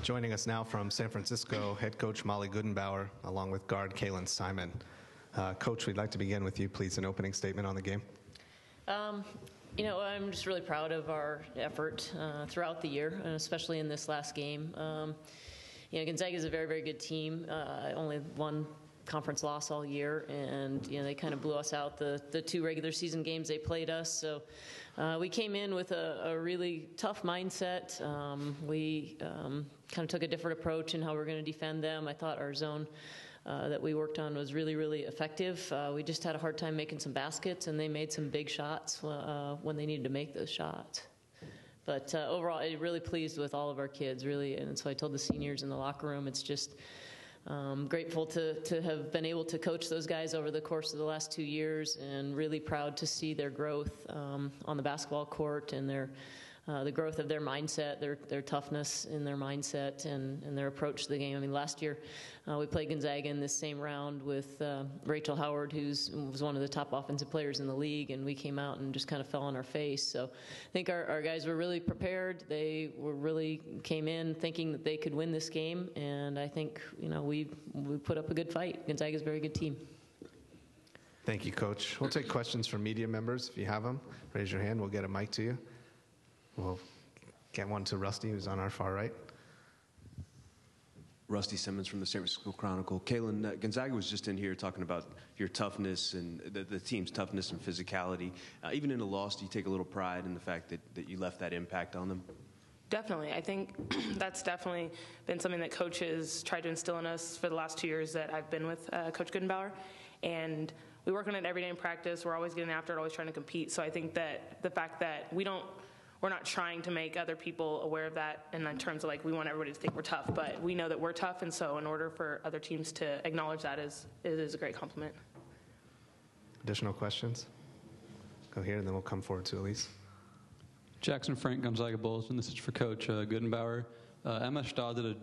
Joining us now from San Francisco, head coach Molly Goodenbour, along with guard Kalyn Simon. Coach, we'd like to begin with you, please, an opening statement on the game. I'm just really proud of our effort throughout the year, and especially in this last game. Gonzaga is a very, very good team. Only one conference loss all year, and they kind of blew us out the two regular season games they played us. So we came in with a really tough mindset. We kind of took a different approach in how we're going to defend them. I thought our zone that we worked on was really, really effective. We just had a hard time making some baskets, and they made some big shots when they needed to make those shots. But overall, I'm really pleased with all of our kids, really. And so I told the seniors in the locker room, it's just grateful to have been able to coach those guys over the course of the last 2 years, and really proud to see their growth on the basketball court, and the growth of their mindset, their toughness in their mindset, and their approach to the game. I mean, last year we played Gonzaga in this same round with Rachel Howard, who was one of the top offensive players in the league, and we came out and just kind of fell on our face. So I think our guys were really prepared. They really came in thinking that they could win this game, and I think we put up a good fight. Gonzaga's a very good team. Thank you, Coach. We'll take questions from media members. If you have them, raise your hand. We'll get a mic to you. We'll get one to Rusty, who's on our far right. Rusty Simmons from the San Francisco Chronicle. Kalyn, Gonzaga was just in here talking about your toughness and the team's toughness and physicality. Even in a loss, do you take a little pride in the fact that you left that impact on them? Definitely. I think that's definitely been something that coaches tried to instill in us for the last 2 years that I've been with Coach Goodenbour. And we work on it every day in practice. We're always getting after it, always trying to compete. So I think that the fact that we're not trying to make other people aware of that in terms of we want everybody to think we're tough, but we know that we're tough, and so in order for other teams to acknowledge that, it is a great compliment. Additional questions? Go here, and then we'll come forward to Elise. Jackson Frank, Gonzaga Bulls, and this is for Coach Goodenbour. Emma Stahl did a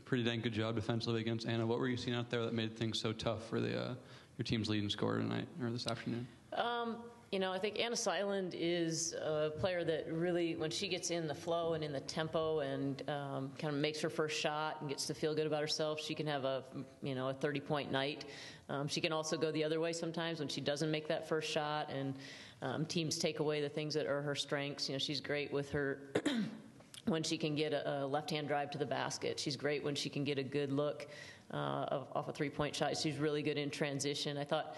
pretty dang good job defensively against Anna. What were you seeing out there that made things so tough for your team's leading scorer tonight, or this afternoon? I think Anna Syland is a player that really, when she gets in the flow and in the tempo and kind of makes her first shot and gets to feel good about herself, she can have a 30-point night. She can also go the other way sometimes when she doesn't make that first shot, and teams take away the things that are her strengths. She's great with her when she can get a left-hand drive to the basket. She's great when she can get a good look off a three-point shot. She's really good in transition. I thought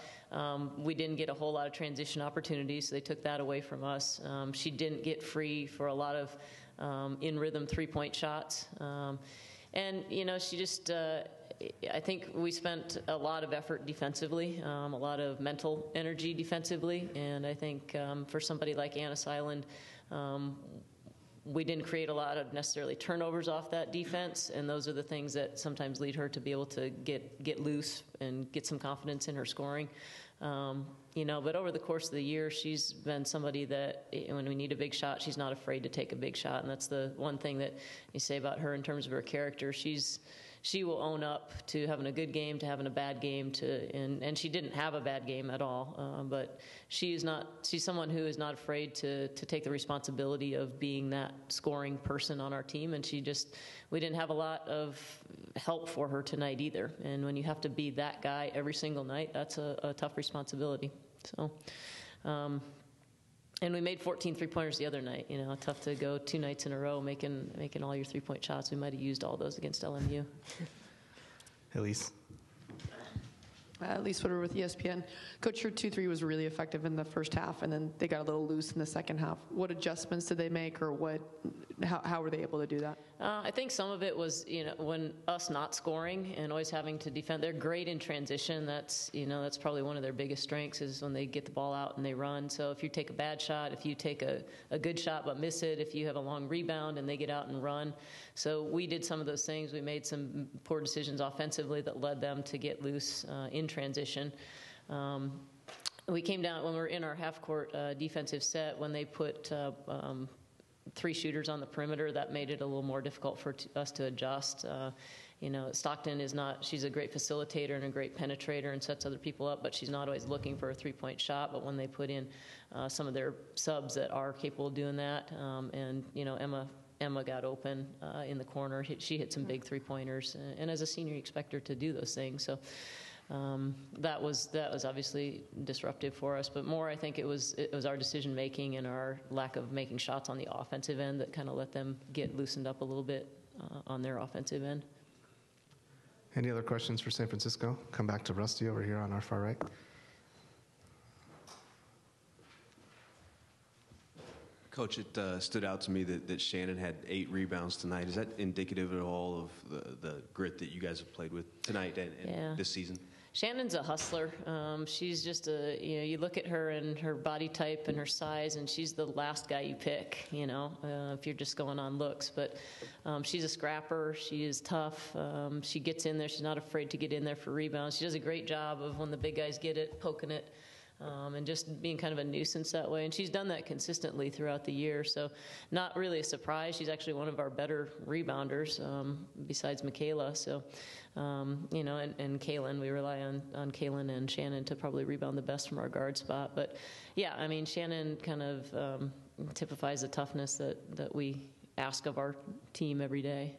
we didn't get a whole lot of transition opportunities, so they took that away from us. She didn't get free for a lot of in-rhythm three-point shots. She just, I think we spent a lot of effort defensively, a lot of mental energy defensively, and I think for somebody like Anna Syland, we didn't create a lot of necessarily turnovers off that defense, and those are the things that sometimes lead her to be able to get loose and get some confidence in her scoring. But over the course of the year, she's been somebody that when we need a big shot, she's not afraid to take a big shot, and that's the one thing that you say about her in terms of her character. She will own up to having a good game, to having a bad game, and she didn't have a bad game at all. But she's someone who is not afraid to take the responsibility of being that scoring person on our team. And we didn't have a lot of help for her tonight either. And when you have to be that guy every single night, that's a tough responsibility. So. And we made 14 three-pointers the other night. Tough to go 2 nights in a row making all your three-point shots. We might have used all those against LMU. Elise. Elise Woodward with ESPN. Coach, your 2-3 was really effective in the first half, and then they got a little loose in the second half. What adjustments did they make, or how were they able to do that? I think some of it was, when us not scoring and always having to defend. They're great in transition. That's probably one of their biggest strengths is when they get the ball out and they run. So if you take a bad shot, if you take a good shot but miss it, if you have a long rebound and they get out and run. So we did some of those things. We made some poor decisions offensively that led them to get loose in transition. We came down when we were in our half-court defensive set. When they put 3 shooters on the perimeter, that made it a little more difficult for us to adjust. Stockton she's a great facilitator and a great penetrator and sets other people up, but she's not always looking for a three-point shot. But when they put in some of their subs that are capable of doing that, Emma Emma got open in the corner. She hit some big three-pointers, and as a senior, you expect her to do those things. So that was obviously disruptive for us. But more, I think it was our decision making and our lack of making shots on the offensive end that kind of let them get loosened up a little bit on their offensive end. Any other questions for San Francisco? Come back to Rusty over here on our far right. Coach, it stood out to me that Shannon had 8 rebounds tonight. Is that indicative at all of the grit that you guys have played with tonight and this season? Shannon's a hustler. She's just you look at her and her body type and her size, and she's the last guy you pick, if you're just going on looks. But she's a scrapper. She is tough. She gets in there. She's not afraid to get in there for rebounds. She does a great job of when the big guys get it, poking it. And just being kind of a nuisance that way. And she's done that consistently throughout the year, so not really a surprise. She's actually one of our better rebounders besides Michaela. So, and Kalyn, we rely on Kalyn and Shannon to probably rebound the best from our guard spot. But, yeah, I mean, Shannon kind of typifies the toughness that we ask of our team every day.